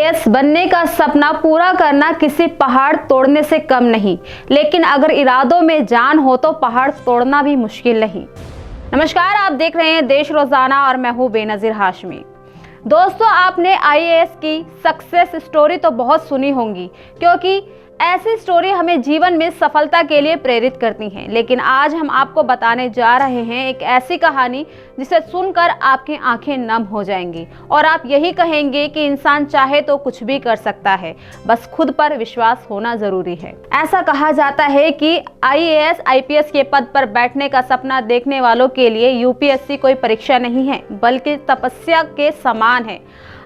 IAS बनने का सपना पूरा करना किसी पहाड़ तोड़ने से कम नहीं, लेकिन अगर इरादों में जान हो तो पहाड़ तोड़ना भी मुश्किल नहीं। नमस्कार, आप देख रहे हैं देश रोजाना और मैं हूं बेनजीर हाशमी। दोस्तों, आपने आईएएस की सक्सेस स्टोरी तो बहुत सुनी होंगी, क्योंकि ऐसी स्टोरी हमें जीवन में सफलता के लिए प्रेरित करती हैं। लेकिन आज हम आपको बताने जा रहे हैं एक ऐसी कहानी जिसे सुनकर आपकी आंखें नम हो जाएंगी और आप यही कहेंगे कि इंसान चाहे तो कुछ भी कर सकता है, बस खुद पर विश्वास होना जरूरी है। ऐसा कहा जाता है कि आईएएस आईपीएस के पद पर बैठने का सपना देखने वालों के लिए यूपीएससी कोई परीक्षा नहीं है, बल्कि तपस्या के समान है।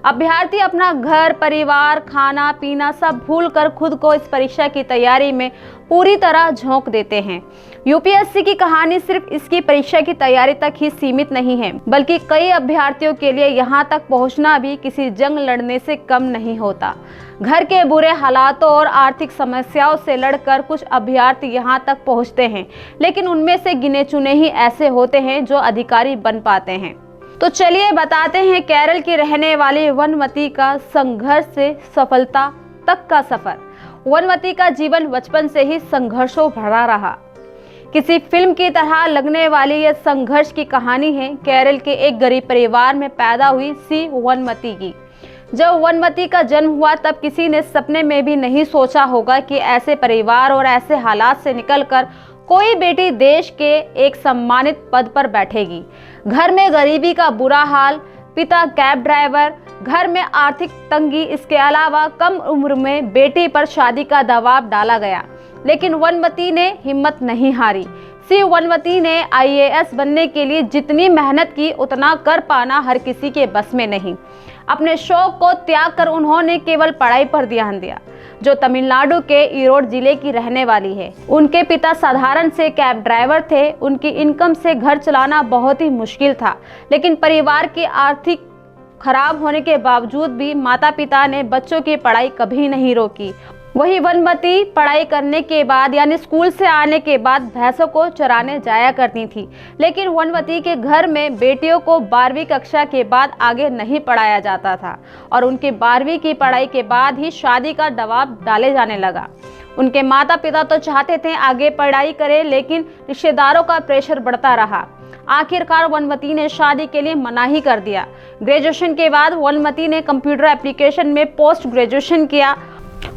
अभ्यर्थी अपना घर, परिवार, खाना पीना सब भूलकर खुद को इस परीक्षा की तैयारी में पूरी तरह झोंक देते हैं। यूपीएससी की कहानी सिर्फ इसकी परीक्षा की तैयारी तक ही सीमित नहीं है, बल्कि कई अभ्यर्थियों के लिए यहाँ तक पहुँचना भी किसी जंग लड़ने से कम नहीं होता। घर के बुरे हालातों और आर्थिक समस्याओं से लड़कर कुछ अभ्यर्थी यहाँ तक पहुँचते हैं, लेकिन उनमें से गिने चुने ही ऐसे होते हैं जो अधिकारी बन पाते हैं। तो चलिए बताते हैं केरल की रहने वाली वनमती का संघर्ष से सफलता तक का सफर। वनमती का जीवन बचपन से ही संघर्षों भरा रहा। किसी फिल्म की तरह लगने वाली यह संघर्ष की कहानी है केरल के एक गरीब परिवार में पैदा हुई सी वनमती की। जब वनमती का जन्म हुआ तब किसी ने सपने में भी नहीं सोचा होगा कि ऐसे परिवार और ऐसे हालात से निकलकर कोई बेटी देश के एक सम्मानित पद पर बैठेगी। घर में गरीबी का बुरा हाल, पिता कैब ड्राइवर, घर में आर्थिक तंगी, इसके अलावा कम उम्र में बेटी पर शादी का दबाव डाला गया। लेकिन वनमती ने हिम्मत नहीं हारी। सी वनमती ने आईएएस बनने के लिए जितनी मेहनत की उतना कर पाना हर किसी के बस में नहीं। अपने शौक को त्याग कर उन्होंने केवल पढ़ाई पर ध्यान दिया। जो तमिलनाडु के ईरोड जिले की रहने वाली है। उनके पिता साधारण से कैब ड्राइवर थे। उनकी इनकम से घर चलाना बहुत ही मुश्किल था, लेकिन परिवार की आर्थिक खराब होने के बावजूद भी माता पिता ने बच्चों की पढ़ाई कभी नहीं रोकी। वही वनमती पढ़ाई करने के बाद यानी स्कूल से आने के बाद भैंसों को चराने जाया करती थी। लेकिन वनमती के घर में बेटियों को 12वीं कक्षा के बाद आगे नहीं पढ़ाया जाता था और उनकी 12वीं की पढ़ाई के बाद ही शादी का दबाव डाले जाने लगा। उनके माता पिता तो चाहते थे आगे पढ़ाई करें, लेकिन रिश्तेदारों का प्रेशर बढ़ता रहा। आखिरकार वनमती ने शादी के लिए मना ही कर दिया। ग्रेजुएशन के बाद वनमती ने कंप्यूटर एप्लीकेशन में पोस्ट ग्रेजुएशन किया।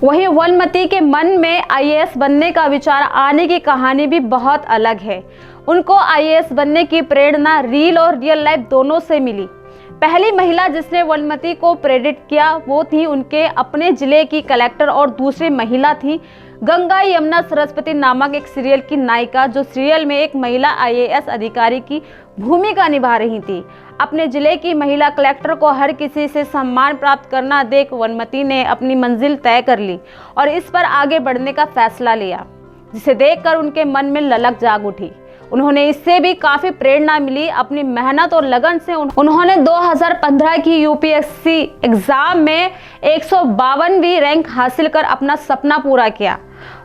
वहीं वनमती के मन में आईएएस बनने का विचार आने की कहानी भी बहुत अलग है। उनको आईएएस बनने की प्रेरणा रील और रियल लाइफ दोनों से मिली। पहली महिला जिसने वनमती को प्रेरित किया वो थी उनके अपने जिले की कलेक्टर और दूसरी महिला थी गंगा यमुना सरस्वती नामक एक सीरियल की नायिका, जो सीरियल में एक महिला आईएएस अधिकारी की भूमिका निभा रही थी। अपने जिले की महिला कलेक्टर को हर किसी से सम्मान प्राप्त करना देख वनमती ने अपनी मंजिल तय कर ली और इस पर आगे बढ़ने का फैसला लिया, जिसे देखकर उनके मन में ललक जाग उठी। उन्होंने इससे भी काफ़ी प्रेरणा मिली। अपनी मेहनत और लगन से उन्होंने 2015 की यूपीएससी एग्ज़ाम में 152वीं रैंक हासिल कर अपना सपना पूरा किया।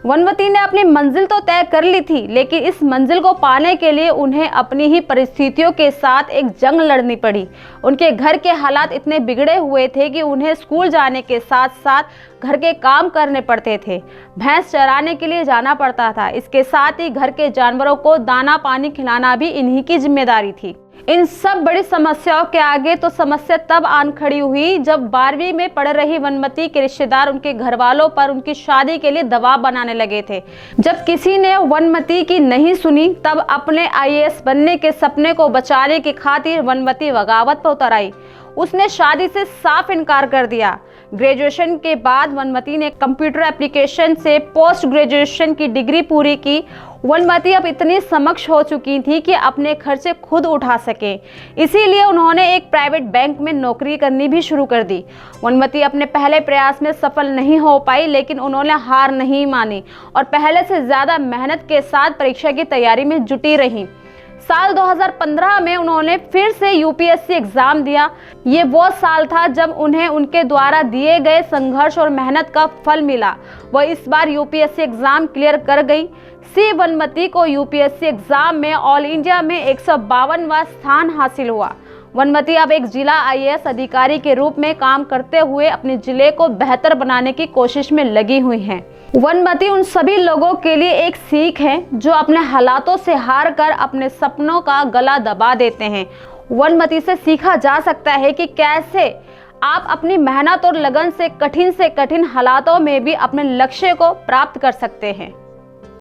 वनमती ने अपनी मंजिल तो तय कर ली थी, लेकिन इस मंजिल को पाने के लिए उन्हें अपनी ही परिस्थितियों के साथ एक जंग लड़नी पड़ी। उनके घर के हालात इतने बिगड़े हुए थे कि उन्हें स्कूल जाने के साथ साथ घर के काम करने पड़ते थे। भैंस चराने के लिए जाना पड़ता था। इसके साथ ही घर के जानवरों को दाना पानी खिलाना भी इन्हीं की जिम्मेदारी थी। इन सब बड़ी समस्याओं के आगे तो समस्या तब आन खड़ी हुई जब 12वीं में पढ़ रही वनमती के रिश्तेदार उनके घर वालों पर उनकी शादी के लिए दबाव बनाने लगे थे। जब किसी ने वनमती की नहीं सुनी, तब अपने आईएएस बनने के सपने को बचाने की खातिर वनमती बगावत पर उतर आई। उसने शादी से साफ इनकार कर दिया। ग्रेजुएशन के बाद वनमती ने कंप्यूटर एप्लीकेशन से पोस्ट ग्रेजुएशन की डिग्री पूरी की। वनमती अब इतनी समक्ष हो चुकी थी कि अपने खर्चे खुद उठा सके, इसीलिए उन्होंने एक प्राइवेट बैंक में नौकरी करनी भी शुरू कर दी। वनमती अपने पहले प्रयास में सफल नहीं हो पाई, लेकिन उन्होंने हार नहीं मानी और पहले से ज़्यादा मेहनत के साथ परीक्षा की तैयारी में जुटी रही। साल 2015 में उन्होंने फिर से यूपीएससी एग्जाम दिया। ये वो साल था जब उन्हें उनके द्वारा दिए गए संघर्ष और मेहनत का फल मिला। वह इस बार यूपीएससी एग्जाम क्लियर कर गई। सी वनमती को यूपीएससी एग्जाम में ऑल इंडिया में 152वां स्थान हासिल हुआ। वनमती अब एक जिला IAS अधिकारी के रूप में काम करते हुए अपने जिले को बेहतर बनाने की कोशिश में लगी हुई हैं। वनमती उन सभी लोगों के लिए एक सीख है जो अपने हालातों से हार कर अपने सपनों का गला दबा देते हैं। वनमती से सीखा जा सकता है कि कैसे आप अपनी मेहनत और लगन से कठिन हालातों में भी अपने लक्ष्य को प्राप्त कर सकते हैं।